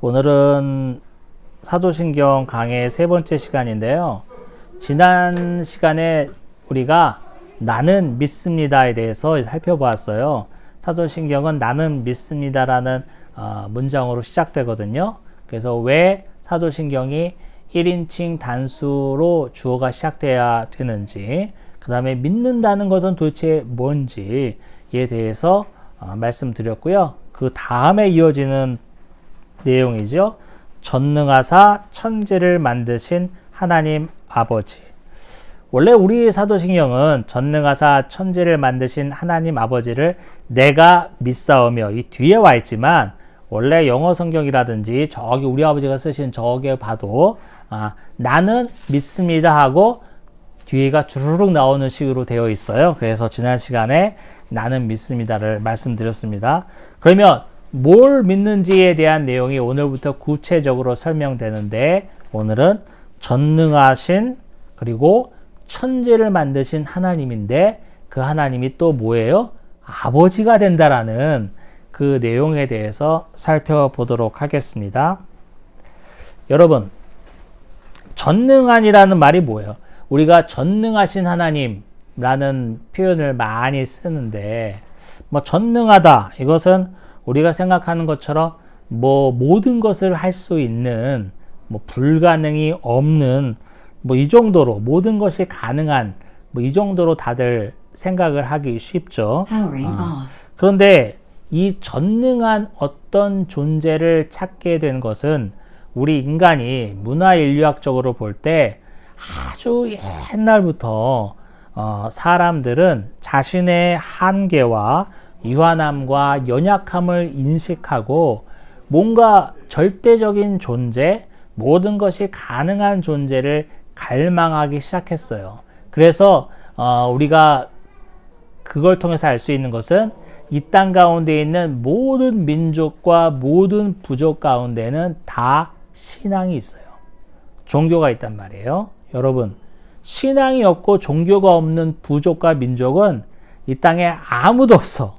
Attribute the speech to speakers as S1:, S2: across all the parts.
S1: 오늘은 사도신경 강의 세 번째 시간인데요. 지난 시간에 우리가 나는 믿습니다에 대해서 살펴보았어요. 사도신경은 나는 믿습니다라는 문장으로 시작되거든요. 그래서 왜 사도신경이 1인칭 단수로 주어가 시작돼야 되는지, 그 다음에 믿는다는 것은 도대체 뭔지에 대해서 말씀드렸고요. 그 다음에 이어지는 내용이죠. 전능하사 천지를 만드신 하나님 아버지. 원래 우리 사도신경은 전능하사 천지를 만드신 하나님 아버지를 내가 믿사오며 이 뒤에 와 있지만, 원래 영어 성경이라든지 저기 우리 아버지가 쓰신 저게 봐도 나는 믿습니다 하고 뒤에가 주르륵 나오는 식으로 되어 있어요. 그래서 지난 시간에 나는 믿습니다를 말씀드렸습니다. 그러면 뭘 믿는지에 대한 내용이 오늘부터 구체적으로 설명되는데, 오늘은 전능하신 그리고 천지를 만드신 하나님인데, 그 하나님이 또 뭐예요? 아버지가 된다라는 그 내용에 대해서 살펴보도록 하겠습니다. 여러분, 전능한이라는 말이 뭐예요? 우리가 전능하신 하나님라는 표현을 많이 쓰는데, 전능하다, 이것은 우리가 생각하는 것처럼 모든 것을 할 수 있는, 불가능이 없는, 이 정도로 모든 것이 가능한, 이 정도로 다들 생각을 하기 쉽죠. 그런데 이 전능한 어떤 존재를 찾게 된 것은 우리 인간이 문화인류학적으로 볼 때 아주 옛날부터 사람들은 자신의 한계와 유한함과 연약함을 인식하고 뭔가 절대적인 존재, 모든 것이 가능한 존재를 갈망하기 시작했어요. 그래서 우리가 그걸 통해서 알 수 있는 것은 이 땅 가운데 있는 모든 민족과 모든 부족 가운데는 다 신앙이 있어요. 종교가 있단 말이에요. 여러분, 신앙이 없고 종교가 없는 부족과 민족은 이 땅에 아무도 없어.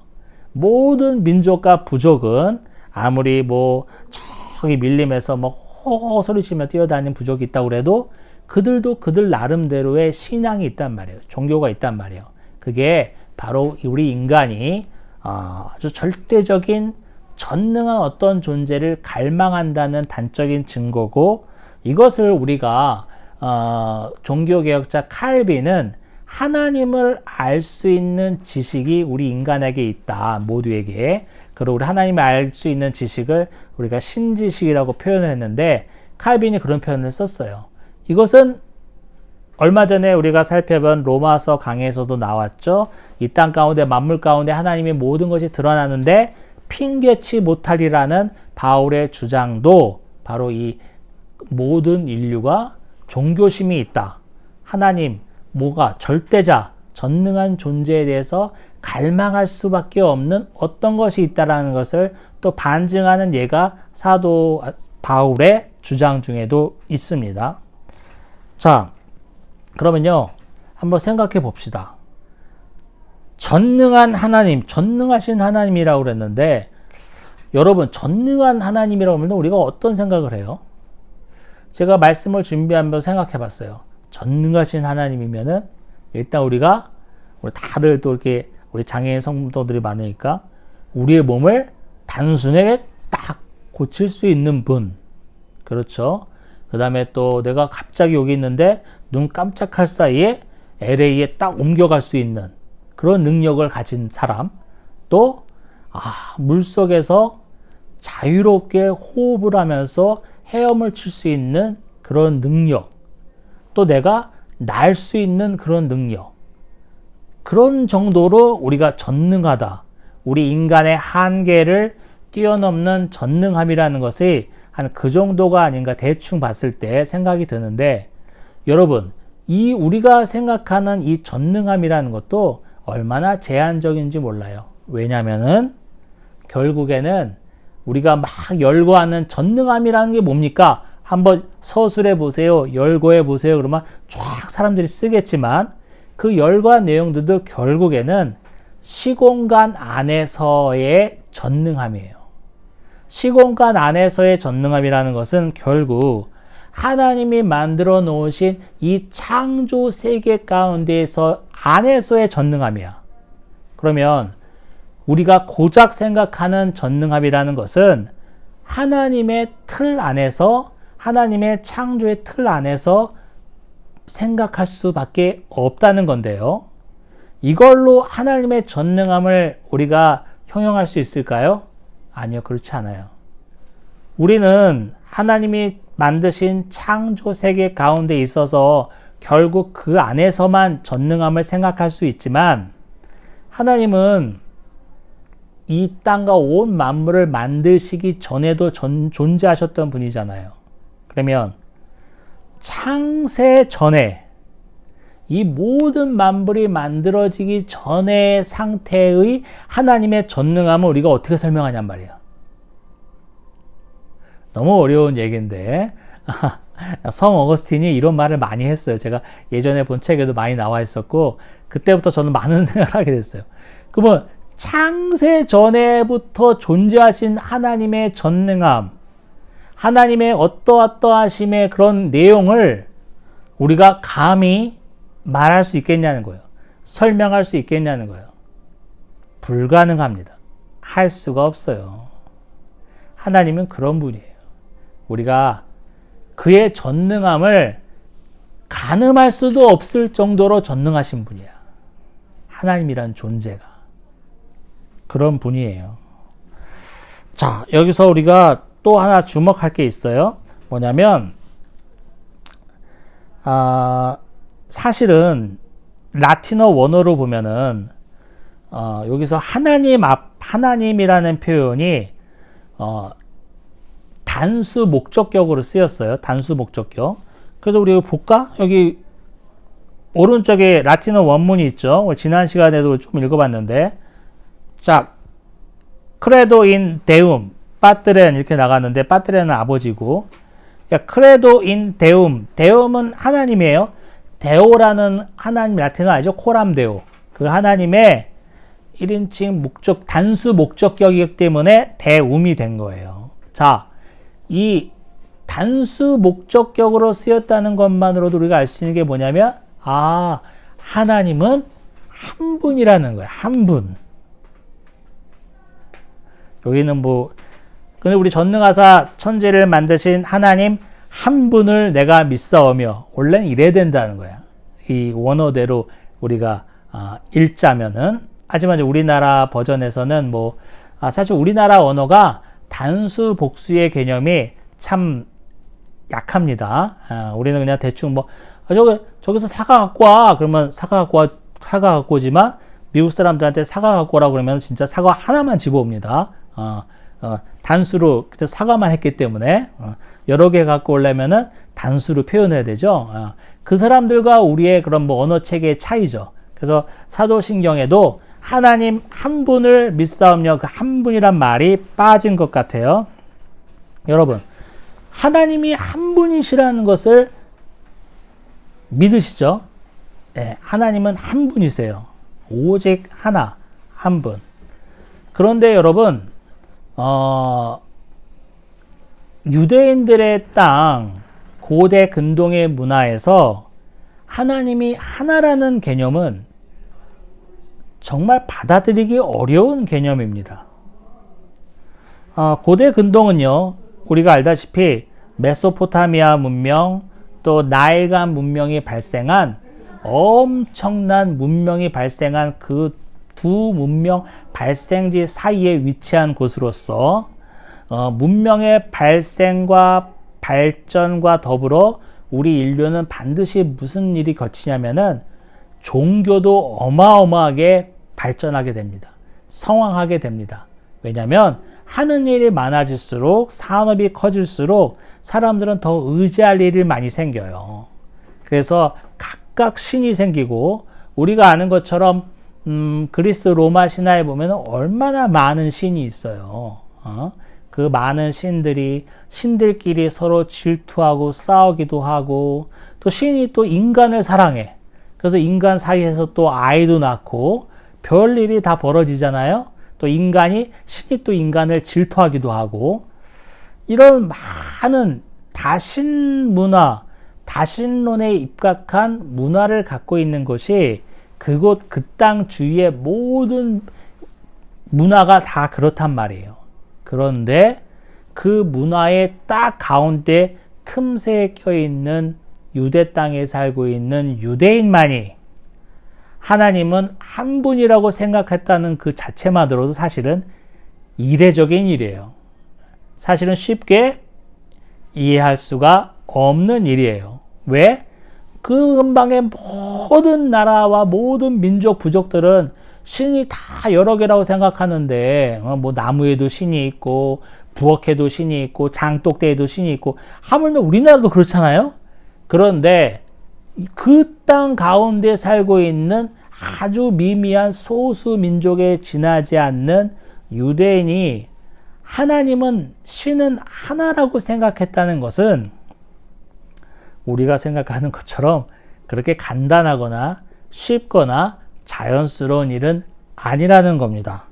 S1: 모든 민족과 부족은 아무리 저기 밀림에서 호호 소리치며 뛰어다니는 부족이 있다고 그래도 그들도 그들 나름대로의 신앙이 있단 말이에요. 종교가 있단 말이에요. 그게 바로 우리 인간이 아주 절대적인 전능한 어떤 존재를 갈망한다는 단적인 증거고, 이것을 우리가 종교개혁자 칼빈은 하나님을 알 수 있는 지식이 우리 인간에게 있다, 모두에게. 그리고 우리 하나님을 알 수 있는 지식을 우리가 신지식이라고 표현을 했는데, 칼빈이 그런 표현을 썼어요. 이것은 얼마 전에 우리가 살펴본 로마서 강에서도 나왔죠. 이 땅 가운데 만물 가운데 하나님의 모든 것이 드러나는데 핑계치 못하리라는 바울의 주장도 바로 이 모든 인류가 종교심이 있다, 하나님, 절대자, 전능한 존재에 대해서 갈망할 수밖에 없는 어떤 것이 있다라는 것을 또 반증하는 예가 사도 바울의 주장 중에도 있습니다. 자, 그러면요, 한번 생각해 봅시다. 전능한 하나님, 전능하신 하나님이라고 그랬는데, 여러분, 전능한 하나님이라고 하면 우리가 어떤 생각을 해요? 제가 말씀을 준비하면서 생각해 봤어요. 전능하신 하나님이면은 일단 우리 다들 또 이렇게 우리 장애인 성도들이 많으니까 우리의 몸을 단순하게 딱 고칠 수 있는 분. 그렇죠. 그 다음에 또 내가 갑자기 여기 있는데 눈 깜짝할 사이에 LA에 딱 옮겨갈 수 있는 그런 능력을 가진 사람. 또 물속에서 자유롭게 호흡을 하면서 헤엄을 칠 수 있는 그런 능력. 또 내가 날 수 있는 그런 능력. 그런 정도로 우리가 전능하다. 우리 인간의 한계를 뛰어넘는 전능함이라는 것이 한 그 정도가 아닌가 대충 봤을 때 생각이 드는데, 여러분, 이 우리가 생각하는 이 전능함이라는 것도 얼마나 제한적인지 몰라요. 왜냐면은 결국에는 우리가 막 열거하는 전능함이라는 게 뭡니까? 한번 서술해 보세요. 열거해 보세요. 그러면 쫙 사람들이 쓰겠지만 그 열거한 내용들도 결국에는 시공간 안에서의 전능함이에요. 시공간 안에서의 전능함이라는 것은 결국 하나님이 만들어 놓으신 이 창조 세계 가운데에서 안에서의 전능함이야. 그러면 우리가 고작 생각하는 전능함이라는 것은 하나님의 틀 안에서, 하나님의 창조의 틀 안에서 생각할 수밖에 없다는 건데요. 이걸로 하나님의 전능함을 우리가 형용할 수 있을까요? 아니요, 그렇지 않아요. 우리는 하나님이 만드신 창조 세계 가운데 있어서 결국 그 안에서만 전능함을 생각할 수 있지만, 하나님은 이 땅과 온 만물을 만드시기 전에도 존재하셨던 분이잖아요. 그러면 창세 전에, 이 모든 만물이 만들어지기 전의 상태의 하나님의 전능함을 우리가 어떻게 설명하냔 말이에요. 너무 어려운 얘기인데 성 어거스틴이 이런 말을 많이 했어요. 제가 예전에 본 책에도 많이 나와 있었고, 그때부터 저는 많은 생각을 하게 됐어요. 그러면 창세 전에부터 존재하신 하나님의 전능함, 하나님의 어떠어떠하심의 그런 내용을 우리가 감히 말할 수 있겠냐는 거예요. 설명할 수 있겠냐는 거예요. 불가능합니다. 할 수가 없어요. 하나님은 그런 분이에요. 우리가 그의 전능함을 가늠할 수도 없을 정도로 전능하신 분이야. 하나님이란 존재가. 그런 분이에요. 자, 여기서 우리가 또 하나 주목할 게 있어요. 뭐냐면, 사실은 라틴어 원어로 보면은 여기서 하나님이라는 표현이 단수 목적격으로 쓰였어요. 단수 목적격. 그래서 우리 볼까? 여기 오른쪽에 라틴어 원문이 있죠. 지난 시간에도 좀 읽어봤는데, 자, 크레도 인 데움, 파트렌 이렇게 나갔는데, 파트렌은 아버지고, 크레도 인 데움, 데움은 하나님이에요. 데오라는 하나님 라틴어 알죠? 코람 데오. 그 하나님의 1인칭 단수 목적격이기 때문에 대움이 된 거예요. 자, 이 단수 목적격으로 쓰였다는 것만으로도 우리가 알 수 있는 게 뭐냐면, 하나님은 한 분이라는 거예요. 한 분. 여기는 근데 우리 전능하사 천지를 만드신 하나님 한 분을 내가 믿사오며, 원래는 이래야 된다는 거야. 이 원어대로 우리가 읽자면은. 하지만 우리나라 버전에서는 사실 우리나라 언어가 단수 복수의 개념이 참 약합니다. 우리는 그냥 대충 저기서 사과 갖고 와. 그러면 사과 갖고 오지만 미국 사람들한테 사과 갖고 오라고 그러면 진짜 사과 하나만 집어옵니다. 단수로 사과만 했기 때문에 여러 개 갖고 오려면은 단수로 표현해야 되죠. 그 사람들과 우리의 그런 언어 체계의 차이죠. 그래서 사도신경에도 하나님 한 분을 믿사오며, 그 한 분이란 말이 빠진 것 같아요. 여러분, 하나님이 한 분이시라는 것을 믿으시죠? 네, 하나님은 한 분이세요. 오직 하나, 한 분. 그런데 여러분, 유대인들의 땅, 고대 근동의 문화에서 하나님이 하나라는 개념은 정말 받아들이기 어려운 개념입니다. 고대 근동은요, 우리가 알다시피 메소포타미아 문명, 또 나일강 문명이 발생한, 엄청난 문명이 발생한 그 두 문명 발생지 사이에 위치한 곳으로서 문명의 발생과 발전과 더불어 우리 인류는 반드시 무슨 일이 거치냐면은 종교도 어마어마하게 발전하게 됩니다. 성황하게 됩니다. 왜냐하면 하는 일이 많아질수록, 산업이 커질수록 사람들은 더 의지할 일이 많이 생겨요. 그래서 각각 신이 생기고, 우리가 아는 것처럼 그리스 로마 신화에 보면 얼마나 많은 신이 있어요. 그 많은 신들끼리 서로 질투하고 싸우기도 하고, 또 신이 또 인간을 사랑해. 그래서 인간 사이에서 또 아이도 낳고 별일이 다 벌어지잖아요. 또 신이 또 인간을 질투하기도 하고, 이런 많은 다신 문화, 다신론에 입각한 문화를 갖고 있는 것이 그곳 그 땅 주위의 모든 문화가 다 그렇단 말이에요. 그런데 그 문화의 딱 가운데 틈새에 껴있는 유대 땅에 살고 있는 유대인만이 하나님은 한 분이라고 생각했다는 그 자체만으로도 사실은 이례적인 일이에요. 사실은 쉽게 이해할 수가 없는 일이에요. 왜? 그 근방의 모든 나라와 모든 민족 부족들은 신이 다 여러 개라고 생각하는데, 뭐 나무에도 신이 있고 부엌에도 신이 있고 장독대에도 신이 있고, 하물며 우리나라도 그렇잖아요. 그런데 그 땅 가운데 살고 있는 아주 미미한 소수 민족에 지나지 않는 유대인이 하나님은 신은 하나라고 생각했다는 것은 우리가 생각하는 것처럼 그렇게 간단하거나 쉽거나 자연스러운 일은 아니라는 겁니다.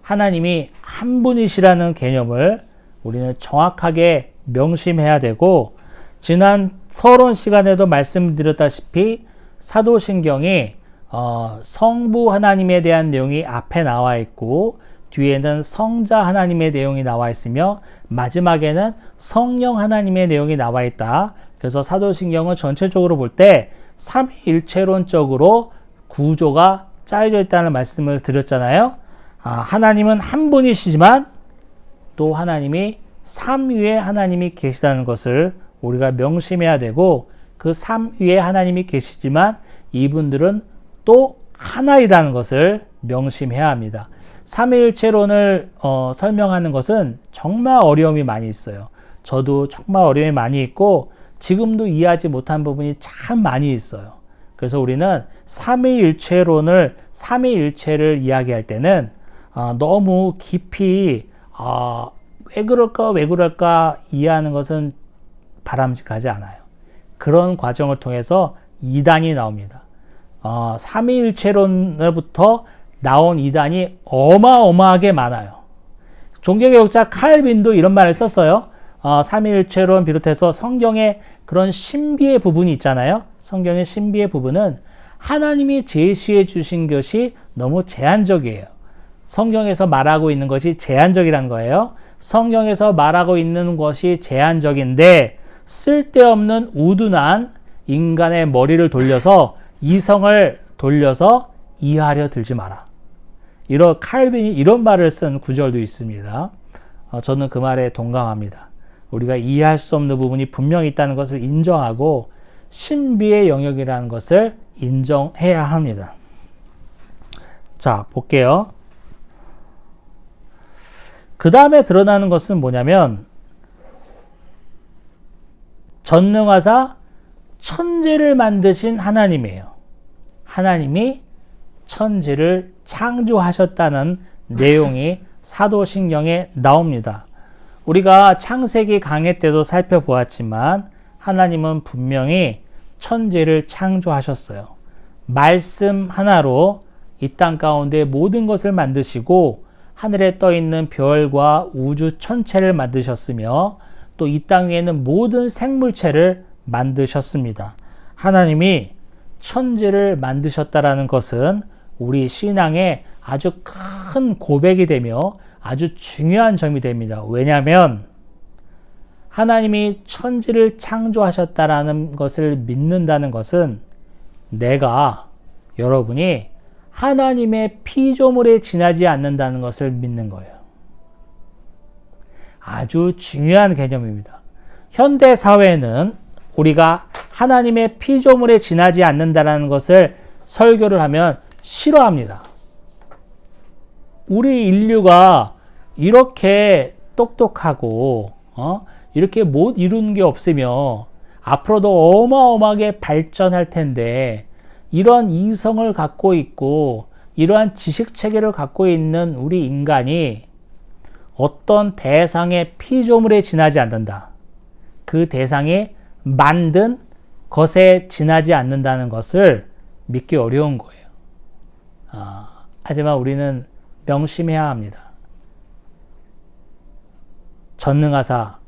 S1: 하나님이 한 분이시라는 개념을 우리는 정확하게 명심해야 되고, 지난 서론 시간에도 말씀드렸다시피 사도신경이 성부 하나님에 대한 내용이 앞에 나와 있고, 뒤에는 성자 하나님의 내용이 나와 있으며 마지막에는 성령 하나님의 내용이 나와 있다. 그래서 사도신경은 전체적으로 볼 때 삼위일체론적으로 구조가 짜여져 있다는 말씀을 드렸잖아요. 하나님은 한 분이시지만 또 하나님이 삼위의 하나님이 계시다는 것을 우리가 명심해야 되고, 그 삼위의 하나님이 계시지만 이분들은 또 하나이라는 것을 명심해야 합니다. 삼위일체론을 설명하는 것은 정말 어려움이 많이 있어요. 저도 정말 어려움이 많이 있고 지금도 이해하지 못한 부분이 참 많이 있어요. 그래서 우리는 삼위일체를 이야기할 때는 너무 깊이 왜 그럴까 이해하는 것은 바람직하지 않아요. 그런 과정을 통해서 이단이 나옵니다. 삼위일체론으로부터 나온 이단이 어마어마하게 많아요. 종교개혁자 칼빈도 이런 말을 썼어요. 삼위일체론 비롯해서 성경의 그런 신비의 부분이 있잖아요. 성경의 신비의 부분은 하나님이 제시해 주신 것이 너무 제한적이에요. 성경에서 말하고 있는 것이 제한적이라는 거예요. 성경에서 말하고 있는 것이 제한적인데 쓸데없는 우둔한 인간의 머리를 돌려서 이성을 돌려서 이해하려 들지 마라. 칼빈이 이런 말을 쓴 구절도 있습니다. 저는 그 말에 동감합니다. 우리가 이해할 수 없는 부분이 분명히 있다는 것을 인정하고 신비의 영역이라는 것을 인정해야 합니다. 자, 볼게요. 그 다음에 드러나는 것은 뭐냐면, 전능하사 천지를 만드신 하나님이에요. 하나님이 천지를 창조하셨다는 내용이 사도신경에 나옵니다. 우리가 창세기 강해 때도 살펴보았지만 하나님은 분명히 천지를 창조하셨어요. 말씀 하나로 이 땅 가운데 모든 것을 만드시고 하늘에 떠 있는 별과 우주 천체를 만드셨으며 또 이 땅 위에는 모든 생물체를 만드셨습니다. 하나님이 천지를 만드셨다라는 것은 우리 신앙의 아주 큰 고백이 되며 아주 중요한 점이 됩니다. 왜냐하면 하나님이 천지를 창조하셨다라는 것을 믿는다는 것은 여러분이 하나님의 피조물에 지나지 않는다는 것을 믿는 거예요. 아주 중요한 개념입니다. 현대 사회는 우리가 하나님의 피조물에 지나지 않는다는 것을 설교를 하면 싫어합니다. 우리 인류가 이렇게 똑똑하고 이렇게 못 이루는 게 없으며 앞으로도 어마어마하게 발전할 텐데, 이러한 이성을 갖고 있고 이러한 지식 체계를 갖고 있는 우리 인간이 어떤 대상의 피조물에 지나지 않는다. 그 대상이 만든 것에 지나지 않는다는 것을 믿기 어려운 거예요. 하지만 우리는 명심해야 합니다. 전능하사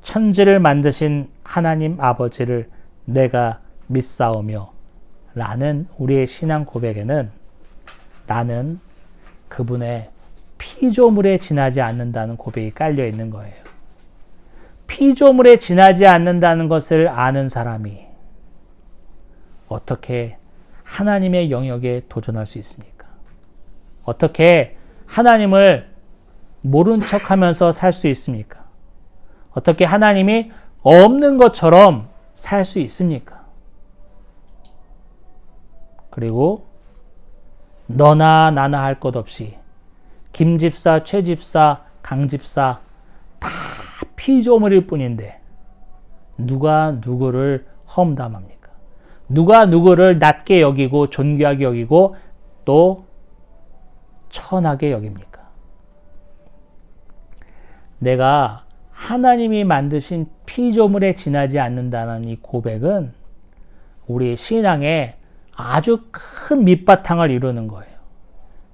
S1: 천지를 만드신 하나님 아버지를 내가 믿사오며 라는 우리의 신앙 고백에는 나는 그분의 피조물에 지나지 않는다는 고백이 깔려 있는 거예요. 피조물에 지나지 않는다는 것을 아는 사람이 어떻게 하나님의 영역에 도전할 수 있습니까? 어떻게 하나님을 모른 척하면서 살 수 있습니까? 어떻게 하나님이 없는 것처럼 살 수 있습니까? 그리고 너나 나나 할 것 없이 김집사, 최집사, 강집사 다 피조물일 뿐인데 누가 누구를 험담합니까? 누가 누구를 낮게 여기고 존귀하게 여기고 또 천하게 여깁니까? 내가 하나님이 만드신 피조물에 지나지 않는다는 이 고백은 우리 신앙에 아주 큰 밑바탕을 이루는 거예요.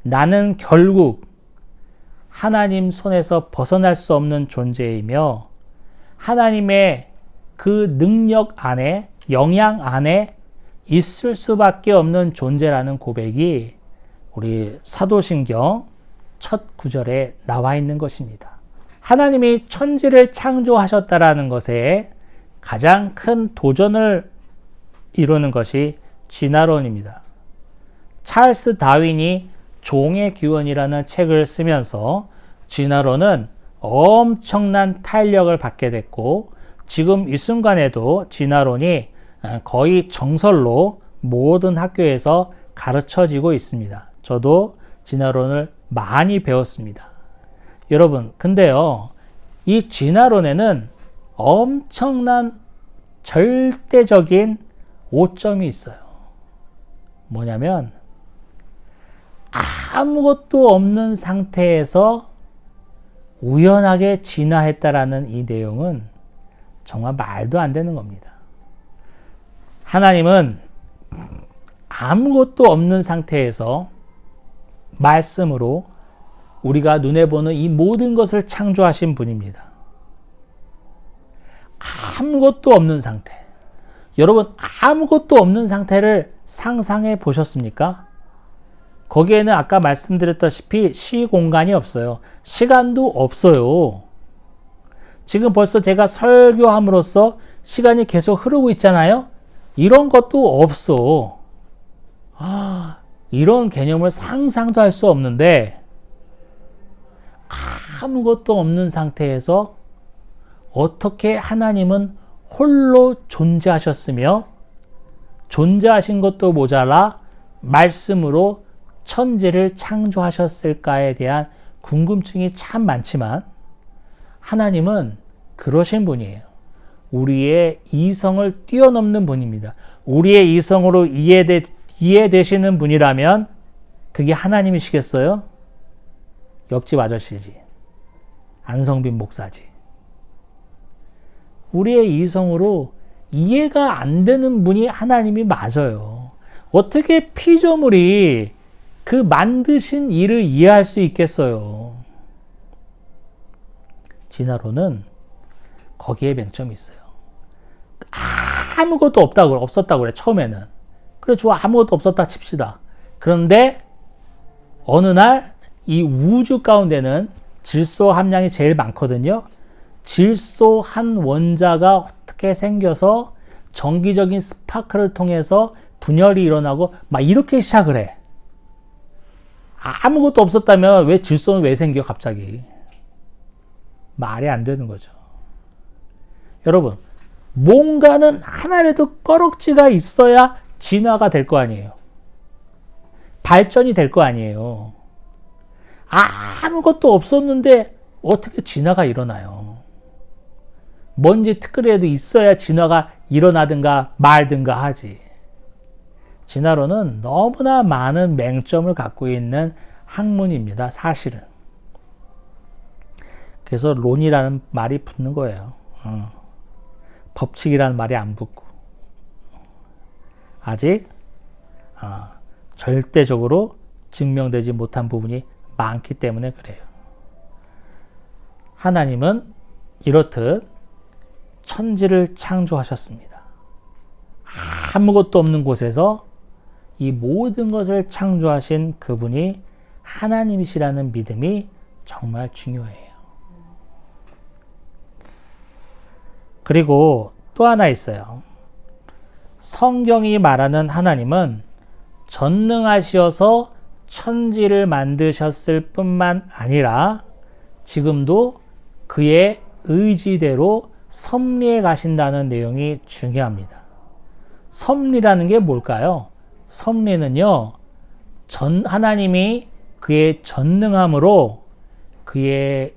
S1: 나는 결국 하나님 손에서 벗어날 수 없는 존재이며 하나님의 그 능력 안에, 영향 안에 있을 수밖에 없는 존재라는 고백이 우리 사도신경 첫 구절에 나와 있는 것입니다. 하나님이 천지를 창조하셨다라는 것에 가장 큰 도전을 이루는 것이 진화론입니다. 찰스 다윈이 종의 기원이라는 책을 쓰면서 진화론은 엄청난 탄력을 받게 됐고 지금 이 순간에도 진화론이 거의 정설로 모든 학교에서 가르쳐지고 있습니다. 저도 진화론을 많이 배웠습니다. 여러분, 근데요, 이 진화론에는 엄청난 절대적인 오점이 있어요. 뭐냐면 아무것도 없는 상태에서 우연하게 진화했다라는 이 내용은 정말 말도 안 되는 겁니다. 하나님은 아무것도 없는 상태에서 말씀으로 우리가 눈에 보는 이 모든 것을 창조하신 분입니다. 아무것도 없는 상태. 여러분, 아무것도 없는 상태를 상상해 보셨습니까? 거기에는 아까 말씀드렸다시피 시공간이 없어요. 시간도 없어요. 지금 벌써 제가 설교함으로써 시간이 계속 흐르고 있잖아요. 이런 것도 없어. 이런 개념을 상상도 할 수 없는데 아무것도 없는 상태에서 어떻게 하나님은 홀로 존재하셨으며 존재하신 것도 모자라 말씀으로 천지를 창조하셨을까에 대한 궁금증이 참 많지만 하나님은 그러신 분이에요. 우리의 이성을 뛰어넘는 분입니다. 우리의 이성으로 이해되시는 분이라면 그게 하나님이시겠어요? 옆집 아저씨지. 안성빈 목사지. 우리의 이성으로 이해가 안 되는 분이 하나님이 맞아요. 어떻게 피조물이 그 만드신 일을 이해할 수 있겠어요? 진화론은 거기에 맹점이 있어요. 아무것도 없었다고 그래, 처음에는. 그래, 좋아, 아무것도 없었다 칩시다. 그런데 어느 날 이 우주 가운데는 질소 함량이 제일 많거든요. 질소 한 원자가 어떻게 생겨서 정기적인 스파크를 통해서 분열이 일어나고 막 이렇게 시작을 해. 아무것도 없었다면 왜 질소는 왜 생겨 갑자기? 말이 안 되는 거죠. 여러분, 뭔가는 하나라도 꺼럭지가 있어야 진화가 될 거 아니에요. 발전이 될 거 아니에요. 아무것도 없었는데 어떻게 진화가 일어나요? 뭔지 특별히라도 있어야 진화가 일어나든가 말든가 하지. 진화론은 너무나 많은 맹점을 갖고 있는 학문입니다. 사실은. 그래서 론이라는 말이 붙는 거예요. 법칙이라는 말이 안 붙고. 아직 절대적으로 증명되지 못한 부분이 많기 때문에 그래요. 하나님은 이렇듯 천지를 창조하셨습니다. 아무것도 없는 곳에서 이 모든 것을 창조하신 그분이 하나님이시라는 믿음이 정말 중요해요. 그리고 또 하나 있어요. 성경이 말하는 하나님은 전능하시어서 천지를 만드셨을 뿐만 아니라 지금도 그의 의지대로 섭리해 가신다는 내용이 중요합니다. 섭리라는 게 뭘까요? 섭리는요, 하나님이 그의 전능함으로 그의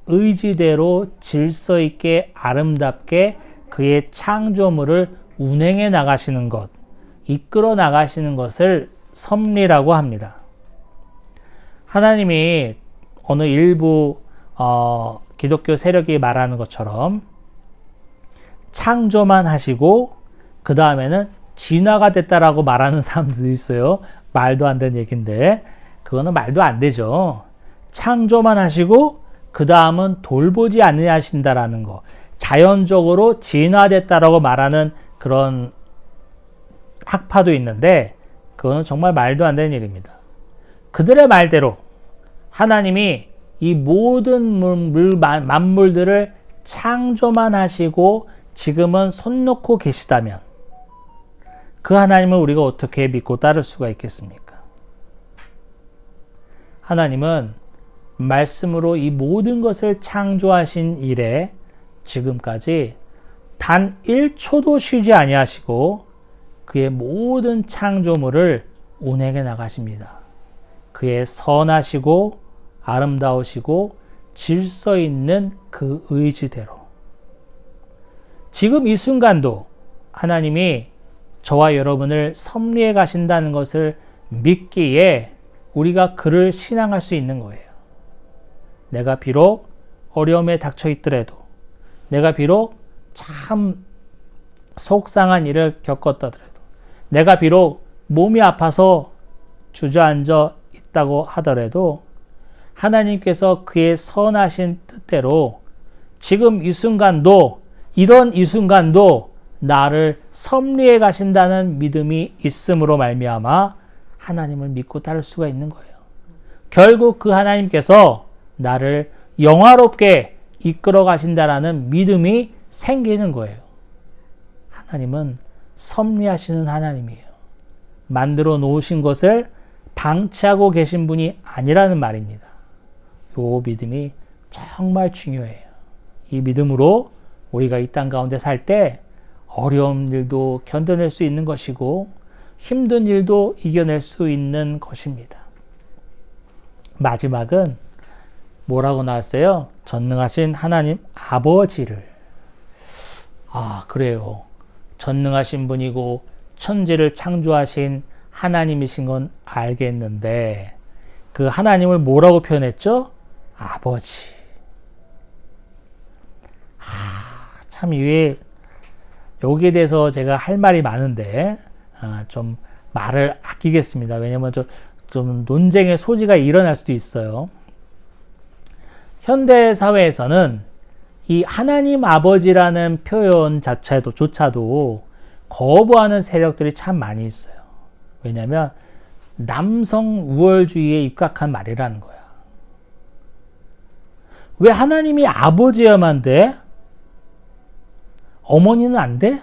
S1: 의지대로 질서 있게 아름답게 그의 창조물을 운행해 나가시는 것, 이끌어 나가시는 것을 섭리라고 합니다. 하나님이 어느 일부 기독교 세력이 말하는 것처럼 창조만 하시고 그 다음에는 진화가 됐다라고 말하는 사람들도 있어요. 말도 안 되는 얘기인데 그거는 말도 안 되죠. 창조만 하시고 그 다음은 돌보지 않으신다라는 거, 자연적으로 진화됐다라고 말하는 그런 학파도 있는데 그거는 정말 말도 안 되는 일입니다. 그들의 말대로 하나님이 이 모든 만물들을 창조만 하시고 지금은 손 놓고 계시다면 그 하나님을 우리가 어떻게 믿고 따를 수가 있겠습니까? 하나님은 말씀으로 이 모든 것을 창조하신 이래 지금까지 단 1초도 쉬지 아니하시고 그의 모든 창조물을 운행해 나가십니다. 그의 선하시고 아름다우시고 질서 있는 그 의지대로 지금 이 순간도 하나님이 저와 여러분을 섭리해 가신다는 것을 믿기에 우리가 그를 신앙할 수 있는 거예요. 내가 비록 어려움에 닥쳐 있더라도 내가 비록 참 속상한 일을 겪었다더라도 내가 비록 몸이 아파서 주저앉아 있다고 하더라도 하나님께서 그의 선하신 뜻대로 지금 이 순간도 이런 이 순간도 나를 섭리해 가신다는 믿음이 있음으로 말미암아 하나님을 믿고 따를 수가 있는 거예요. 결국 그 하나님께서 나를 영화롭게 이끌어 가신다라는 믿음이 생기는 거예요. 하나님은 섭리하시는 하나님이에요. 만들어 놓으신 것을 방치하고 계신 분이 아니라는 말입니다. 이 믿음이 정말 중요해요. 이 믿음으로 우리가 이 땅 가운데 살 때 어려운 일도 견뎌낼 수 있는 것이고 힘든 일도 이겨낼 수 있는 것입니다. 마지막은 뭐라고 나왔어요? 전능하신 하나님 아버지를. 그래요. 전능하신 분이고 천지를 창조하신 하나님이신 건 알겠는데 그 하나님을 뭐라고 표현했죠? 아버지. 참 이게 여기에 대해서 제가 할 말이 많은데 좀 말을 아끼겠습니다. 왜냐면 좀 논쟁의 소지가 일어날 수도 있어요. 현대 사회에서는 이 하나님 아버지라는 표현 조차도 거부하는 세력들이 참 많이 있어요. 왜냐하면 남성 우월주의에 입각한 말이라는 거야. 왜 하나님이 아버지여야만 돼? 어머니는 안 돼?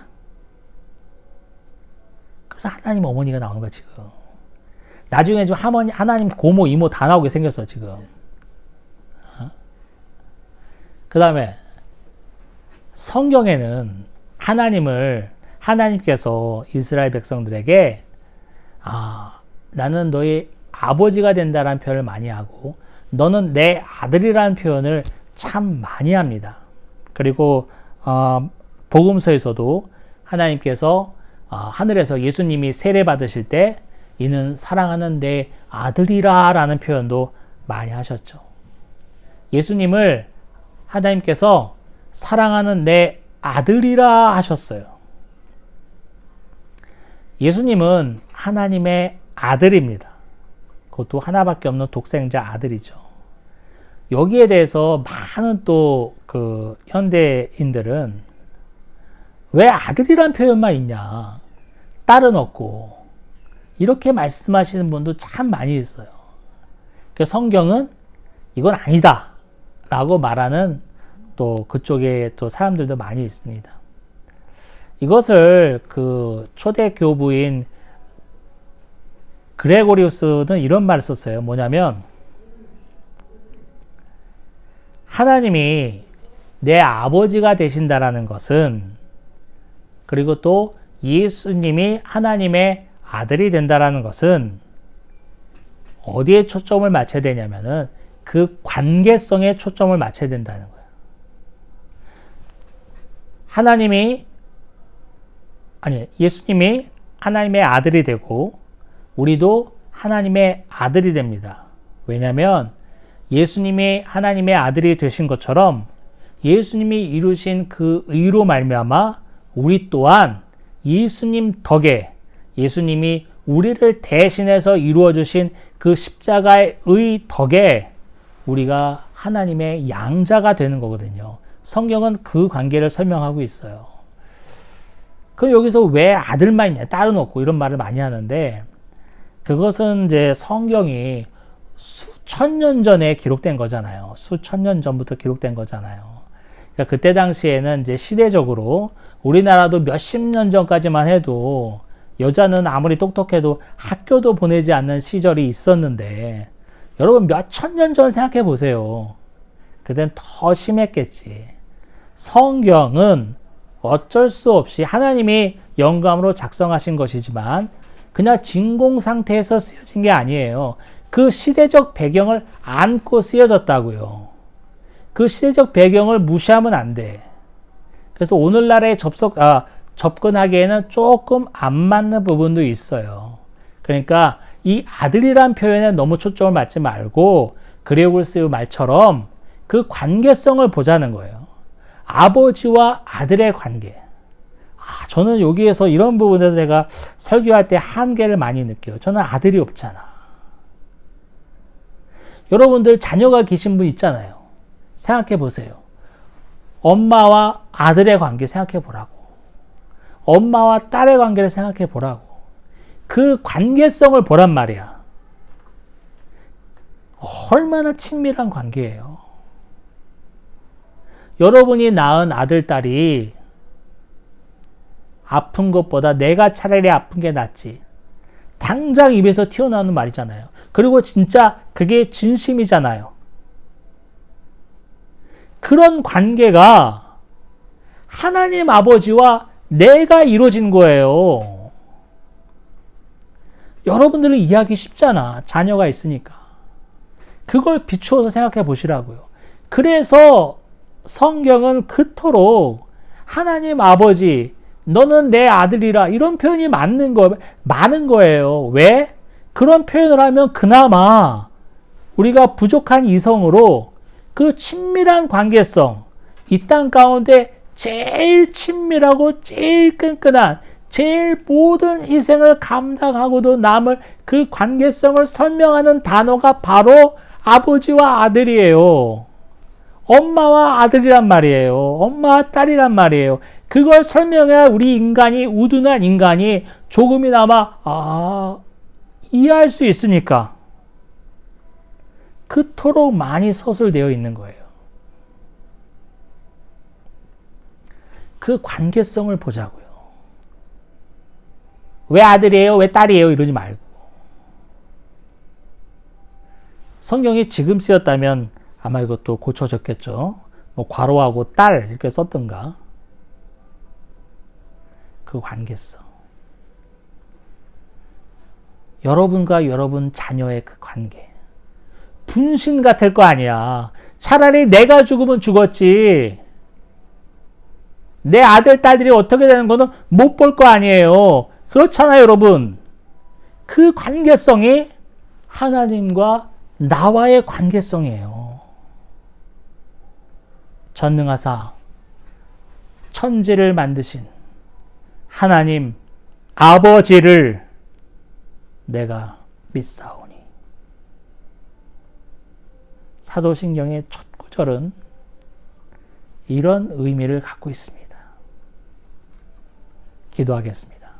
S1: 그래서 하나님 어머니가 나오는 거야 지금. 나중에 좀 하나님 고모 이모 다 나오게 생겼어 지금. 그 다음에 성경에는 하나님께서 이스라엘 백성들에게 나는 너의 아버지가 된다라는 표현을 많이 하고 너는 내 아들이라는 표현을 참 많이 합니다. 그리고 복음서에서도 하나님께서 하늘에서 예수님이 세례 받으실 때 이는 사랑하는 내 아들이라 라는 표현도 많이 하셨죠. 예수님을 하나님께서 사랑하는 내 아들이라 하셨어요. 예수님은 하나님의 아들입니다. 그것도 하나밖에 없는 독생자 아들이죠. 여기에 대해서 많은 또 그 현대인들은 왜 아들이란 표현만 있냐, 딸은 없고, 이렇게 말씀하시는 분도 참 많이 있어요. 그 성경은 이건 아니다 라고 말하는 또 그쪽에 또 사람들도 많이 있습니다. 이것을 그 초대 교부인 그레고리우스는 이런 말을 썼어요. 뭐냐면, 하나님이 내 아버지가 되신다라는 것은, 그리고 또 예수님이 하나님의 아들이 된다라는 것은 어디에 초점을 맞춰야 되냐면은 그 관계성에 초점을 맞춰야 된다는 거예요. 예수님이 하나님의 아들이 되고 우리도 하나님의 아들이 됩니다. 왜냐하면 예수님이 하나님의 아들이 되신 것처럼 예수님이 이루신 그 의로 말미암아 우리 또한 예수님 덕에, 예수님이 우리를 대신해서 이루어주신 그 십자가의 의 덕에 우리가 하나님의 양자가 되는 거거든요. 성경은 그 관계를 설명하고 있어요. 그럼 여기서 왜 아들만 있냐, 딸은 없고, 이런 말을 많이 하는데, 그것은 이제 성경이 수천 년 전에 기록된 거잖아요. 수천 년 전부터 기록된 거잖아요. 그러니까 그때 당시에는 이제 시대적으로 우리나라도 몇십 년 전까지만 해도 여자는 아무리 똑똑해도 학교도 보내지 않는 시절이 있었는데, 여러분 몇천 년 전 생각해 보세요. 그땐 더 심했겠지. 성경은 어쩔 수 없이 하나님이 영감으로 작성하신 것이지만 그냥 진공 상태에서 쓰여진 게 아니에요. 그 시대적 배경을 안고 쓰여졌다고요. 그 시대적 배경을 무시하면 안 돼. 그래서 오늘날에 접근하기에는 조금 안 맞는 부분도 있어요. 그러니까 이 아들이란 표현에 너무 초점을 맞지 말고 그레고리우스 말처럼 그 관계성을 보자는 거예요. 아버지와 아들의 관계. 저는 여기에서 이런 부분에서 제가 설교할 때 한계를 많이 느껴요. 저는 아들이 없잖아. 여러분들 자녀가 계신 분 있잖아요. 생각해 보세요. 엄마와 아들의 관계 생각해 보라고. 엄마와 딸의 관계를 생각해 보라고. 그 관계성을 보란 말이야. 얼마나 친밀한 관계예요. 여러분이 낳은 아들, 딸이 아픈 것보다 내가 차라리 아픈 게 낫지. 당장 입에서 튀어나오는 말이잖아요. 그리고 진짜 그게 진심이잖아요. 그런 관계가 하나님 아버지와 내가 이루어진 거예요. 여러분들은 이해하기 쉽잖아. 자녀가 있으니까. 그걸 비추어서 생각해 보시라고요. 그래서 성경은 그토록 하나님 아버지, 너는 내 아들이라, 이런 표현이 많은 거예요. 왜? 그런 표현을 하면 그나마 우리가 부족한 이성으로 그 친밀한 관계성, 이 땅 가운데 제일 친밀하고 제일 끈끈한, 제일 모든 희생을 감당하고도 남을 그 관계성을 설명하는 단어가 바로 아버지와 아들이에요. 엄마와 아들이란 말이에요. 엄마와 딸이란 말이에요. 그걸 설명해야 우리 인간이, 우둔한 인간이 조금이나마 이해할 수 있으니까 그토록 많이 서술되어 있는 거예요. 그 관계성을 보자고요. 왜 아들이에요? 왜 딸이에요? 이러지 말고. 성경이 지금 쓰였다면 아마 이것도 고쳐졌겠죠. 뭐 괄호하고 딸 이렇게 썼던가. 그 관계성. 여러분과 여러분 자녀의 그 관계. 분신 같을 거 아니야. 차라리 내가 죽으면 죽었지. 내 아들, 딸들이 어떻게 되는 거는 못 볼 거 아니에요. 그렇잖아요, 여러분. 그 관계성이 하나님과 나와의 관계성이에요. 전능하사 천지를 만드신 하나님 아버지를 내가 믿사오니. 사도신경의 첫 구절은 이런 의미를 갖고 있습니다. 기도하겠습니다.